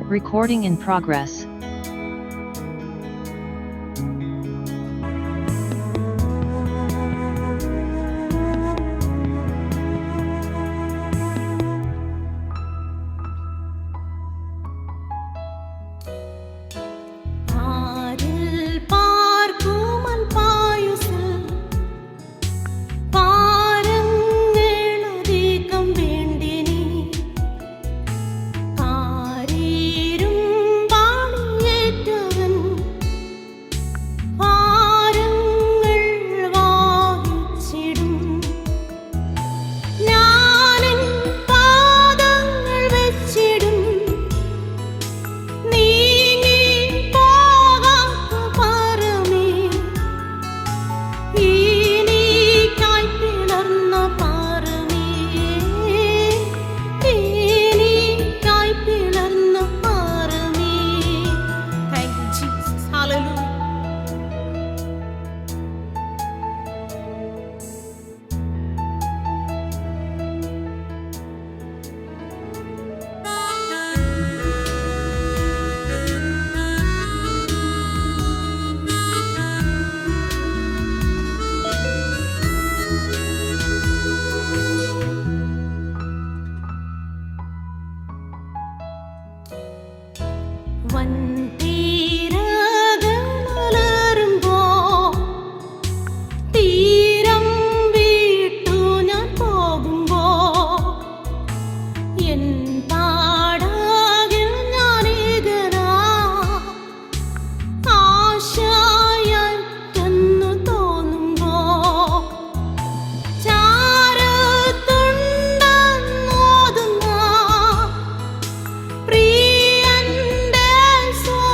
Recording in progress. So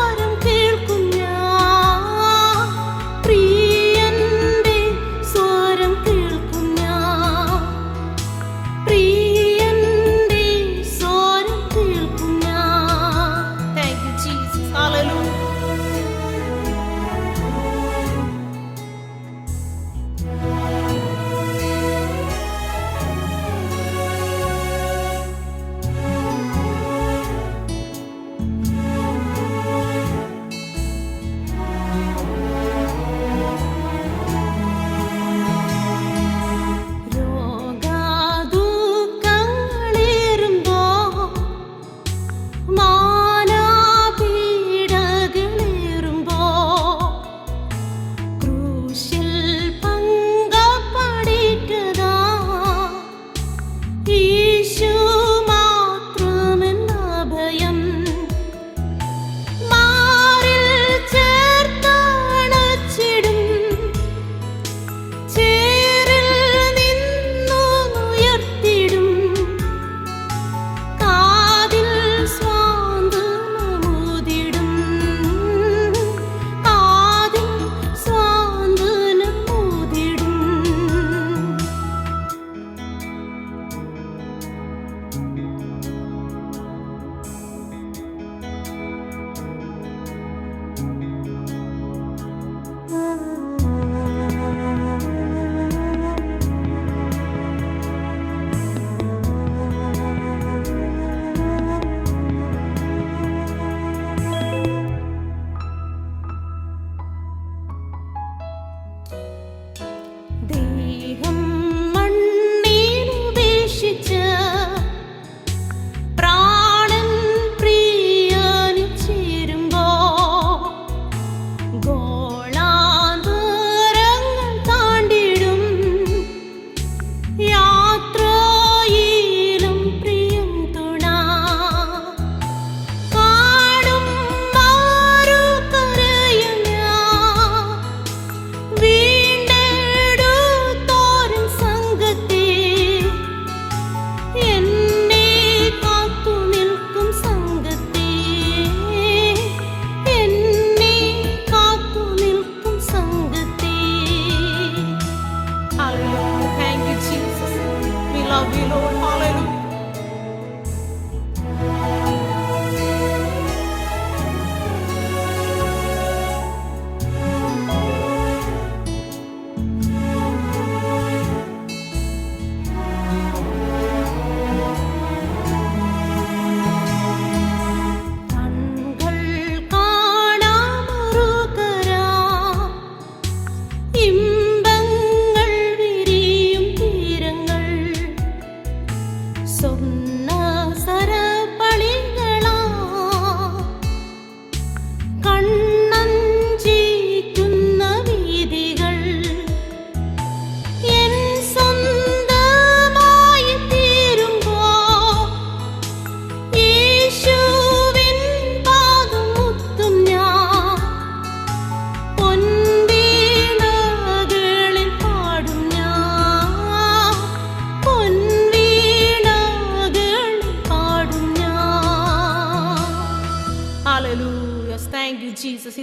Jesus.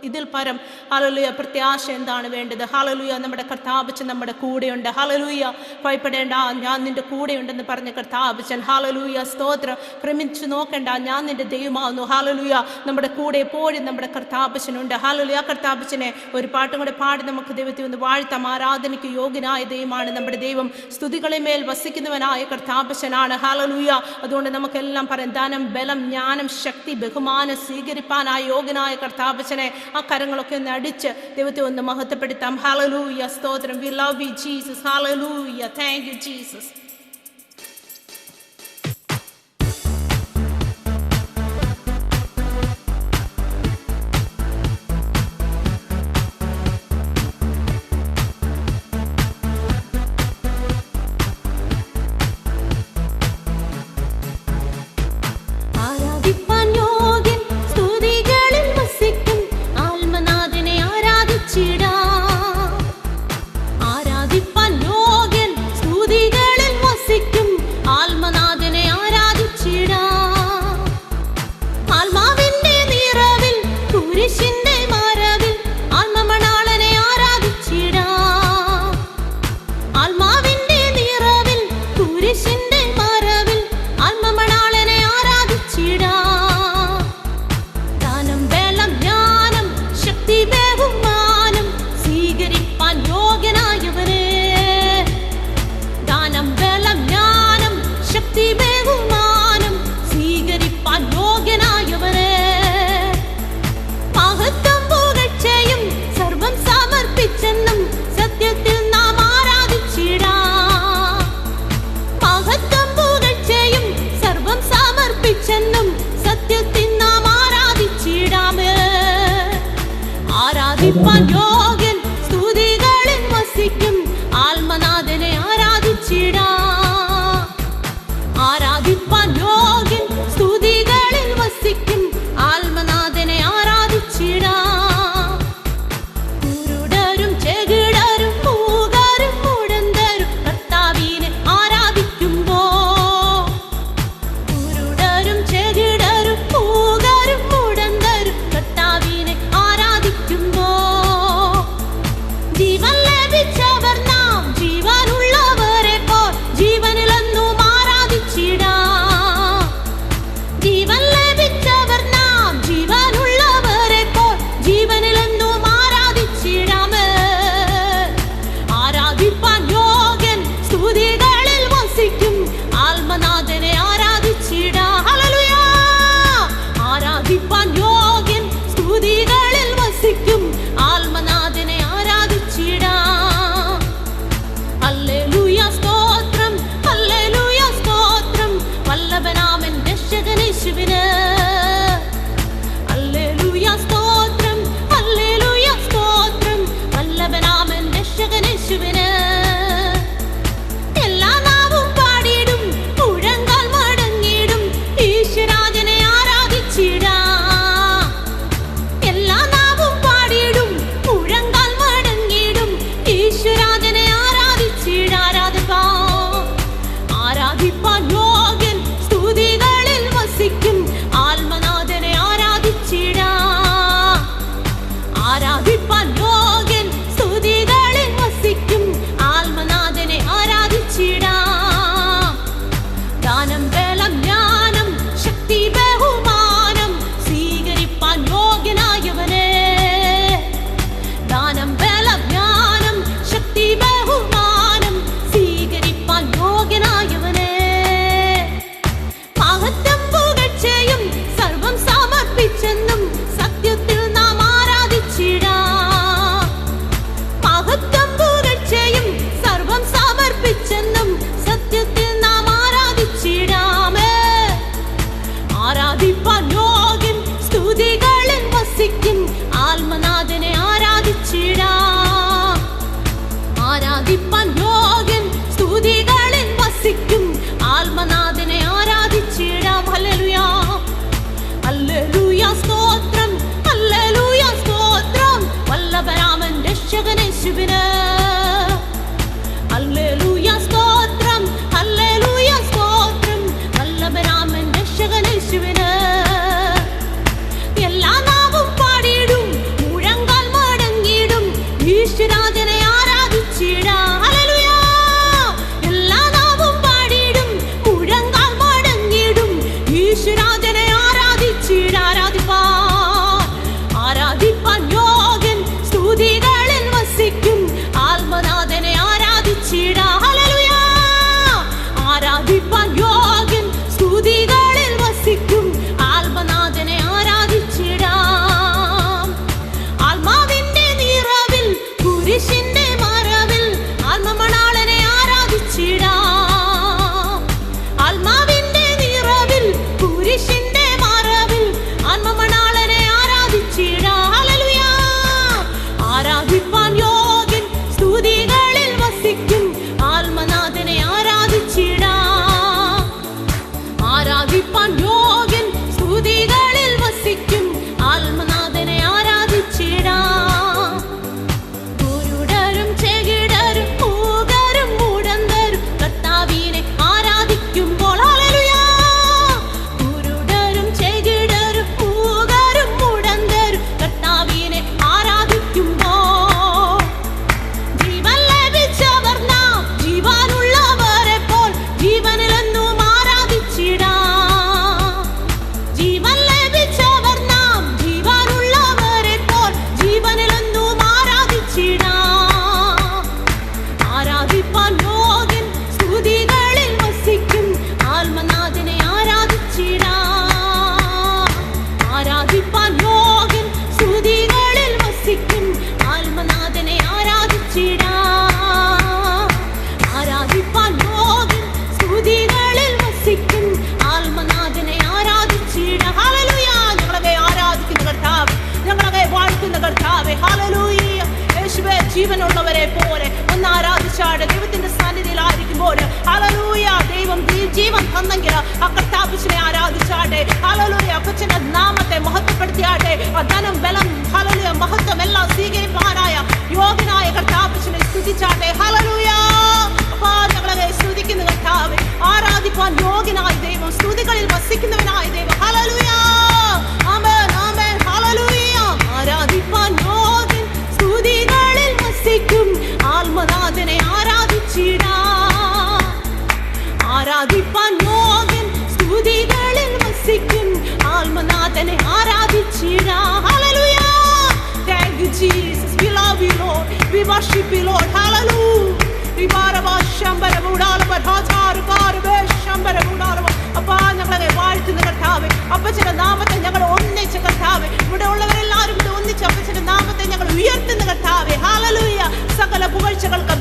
ഇതിൽ പരം hallelujah പ്രത്യാശ എന്താണ് വേണ്ടത്? ഹല്ലേലൂയ നമ്മുടെ കർത്താവച്ചൻ നമ്മുടെ കൂടെയുണ്ട്. ഹല്ലേലൂയ ഭയപ്പെടേണ്ട, ഞാൻ നിന്റെ കൂടെയുണ്ടെന്ന് പറഞ്ഞ കർത്താവച്ചൻ. ഹല്ലേലൂയ സ്തോത്രം. ഭ്രമിച്ചു നോക്കണ്ട, ഞാൻ നിന്റെ ദൈവമാവുന്നു. ഹല്ലേലൂയ നമ്മുടെ കൂടെ എപ്പോഴും നമ്മുടെ കർത്താവച്ചനുണ്ട്. ഹല്ലേലൂയ കർത്താവച്ചനെ ഒരു പാട്ടും കൂടെ പാടി നമുക്ക് ദൈവത്തെ ഒന്ന് വാഴ്ത്താം. ആരാധനയ്ക്ക് യോഗ്യനായ ദൈവമാണ് നമ്മുടെ ദൈവം. സ്തുതികളെ മേൽ വസിക്കുന്നവനായ കർത്താവച്ചനാണ്. ഹല്ലേലൂയ. അതുകൊണ്ട് നമുക്കെല്ലാം പറയാം, ധനം, ബലം, ജ്ഞാനം, ശക്തി, ബഹുമാനം സ്വീകരിപ്പാനായ യോഗ്യനായ കർത്താവച്ചനെ ആ കരങ്ങളൊക്കെ ഒന്ന് അടിച്ച് ദൈവത്തെ ഒന്ന് മഹത്വപ്പെടുത്താം. ഹല്ലേലൂയ സ്തോത്രം. We love you Jesus. Hallelujah. Thank you Jesus. യോഗ്യൻ സ്തുതികളിൽ വസിക്കും ആത്മനാഥനെ ആരാധിച്ചിടാം. ആരാധിപ്പാൻ യോഗ്യൻ സ്തുതികളിൽ വസിക്കും ആത്മനാഥനെ ആരാധിച്ചിടാം. കുരുടരും ചെകിടരും മൂകരും മുടന്തരും കർത്താവിനെ ആരാധിക്കുമ്പോ, കുരുടരും ചെകിടരും മൂകരും മുടന്തരും കർത്താവിനെ ആരാധിക്കുമ്പോ, ജീവൻ ലഭിച്ചവർ നാം ജീവനുള്ളവരെ പോൽ ജീവനിലെന്നും ആരാധിച്ചിടാം. ജീവൻ ലഭിച്ചവർ നാം ജീവനുള്ളവരെ പോൽ ജീവനിലെന്നും ആരാധിച്ചിടാമേ. ആരാധിപ്പാൻ യോഗ്യൻ സ്തുതികളിൽ വസിക്കും ആത്മനാഥനെ ആരാധിച്ചിടാം. ഹല്ലേലൂയ. ആരാധിപ്പാൻ യോഗ്യൻ സ്തുതികളിൽ വസിക്കും ആത്മനാഥനെ ആരാധിച്ചിടാം. ഹല്ലേലൂയ സ്തോത്രം, ഹല്ലേലൂയ സ്തോത്രം വല്ലഭനാമൻ രക്ഷകനേശുവിന്. ഹല്ലേലൂയ സ്തോത്രം, ഹല്ലേലൂയ സ്തോത്രം വല്ലഭനാമൻ രക്ഷകനേശുവിന്. എല്ലാ നാവും പാടിയിടും, മുഴങ്കാൽ മടങ്ങിയിടും, ഈശ്വരാജനെ ആരാധിച്ചിടാം. എല്ലാ നാവും പാടിയിടും, മുഴങ്കാൽ മടങ്ങിയിടും, ഈശ്വരാജനെ ആരാധിച്ചിടാം. ആരാധിപ്പാൻ യോഗ്യൻ സ്തുതികളിൽ വസിക്കും ആത്മനാഥനെ ആരാധിച്ചിടാം. ആരാധിപ്പാൻ യോഗ്യൻ സ്തുതികളിൽ വസിക്കും ആത്മനാഥനെ ആരാധിച്ചിടാം. ദാനം, ബലം, ജ്ഞാനം, ശക്തി, ബഹുമാനം സ്വീകരിപ്പാൻ യോഗ്യനായവനെ. ദാനം, ബലം, ജ്ഞാനം, ശക്തി, ബഹുമാനം സ്വീകരിപ്പാൻ യോഗ്യനായവനെ. മഹത്വം പുകഴ്ചയും സർവം സമർപ്പിച്ചെന്നും സത്യത്തിൽ നാം ആരാധിച്ചിടാം. മഹത്വം പുകഴ്ചയും സർവം സമർപ്പിച്ചെന്നും സത്യത്തിൽ നാം ആരാധിച്ചിടാമേ. ആരാധിപ്പാൻ യോഗ്യൻ സ്തുതികളിൽ വസിക്കും ആത്മനാഥനെ ആരാധിച്ചിടാം. ആരാധിപ്പാൻ യോഗ്യൻ സ്തുതികളിൽ വസിക്കും ആത്മനാഥനെ ആരാധിച്ചിടാം. ഹല്ലേലൂയ. ഹല്ലേലൂയ സ്തോത്രം, ഹല്ലേലൂയ സ്തോത്രം വല്ലഭനാമൻ രക്ഷകനേശുവിന്. ഹല്ലേലൂയ സ്തോത്രം, ഹല്ലേലൂയ സ്തോത്രം വല്ലഭനാമൻ രക്ഷകനേശുവിന്. ആ കർത്താവിനെ ആരാധിച്ചാട്ടെ. ഹല്ലേലൂയ. അപ്പച്ചന്റെ നാമത്തെ മഹത്വപ്പെടുത്തിയാട്ടെ. ധനം, ബലം, ഹല്ലേലൂയ, മഹത്വം എല്ലാം സ്വീകരിക്കാനായ യോഗ്യനായ കർത്താവിനെ സ്തുതിച്ചാട്ടെ. ഹല്ലേലൂയ. അപ്പാ ഞങ്ങളെ സ്തുതിക്കുന്നു കർത്താവേ. ആരാധിപ്പാൻ യോഗ്യനായ ദൈവം, സ്തുതികളിൽ വസിക്കുന്നവനായ ദൈവം. ഹല്ലേലൂയ. ആമേൻ, ആമേൻ, ഹല്ലേലൂയ. ആരാധിപ്പാൻ യോഗ്യൻ, സ്തുതികളിൽ വസിക്കും ആത്മനാഥനെ ആരാധിച്ചിടാം. ആരാധിപ്പാൻ യോഗ്യൻ, സ്തുതികളിൽ വസിക്കും ആത്മനാഥനെ ആരാധിച്ചിടാം. Hallelujah. Thank you Jesus. We love you Lord. We worship you Lord. Hallelujah. അപ്പാ ഞങ്ങളെ വാഴ്ത്തുന്ന കർത്താവേ, അപ്പച്ചന്റെ നാമത്തെ ഞങ്ങൾ ഒന്നിച്ച കർത്താവേ, ഇവിടെ ഉള്ളവരെല്ലാവരും ഇത് ഒന്നിച്ച് അപ്പച്ചന്റെ നാമത്തെ ഞങ്ങൾ ഉയർത്തുന്ന കർത്താവേ. ഹല്ലേലൂയ. സകല പുകഴ്ചകൾക്കും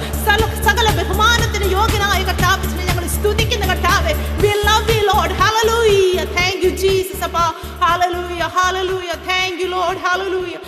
സകല ബഹുമാനത്തിന് യോഗ്യനായ കർത്താവിനെ ഞങ്ങൾ സ്തുതിക്കുന്ന കർത്താവേ. We love you Lord. Hallelujah. Thank you Jesus. അപ്പാ. Hallelujah. Hallelujah. Thank you Lord. Hallelujah.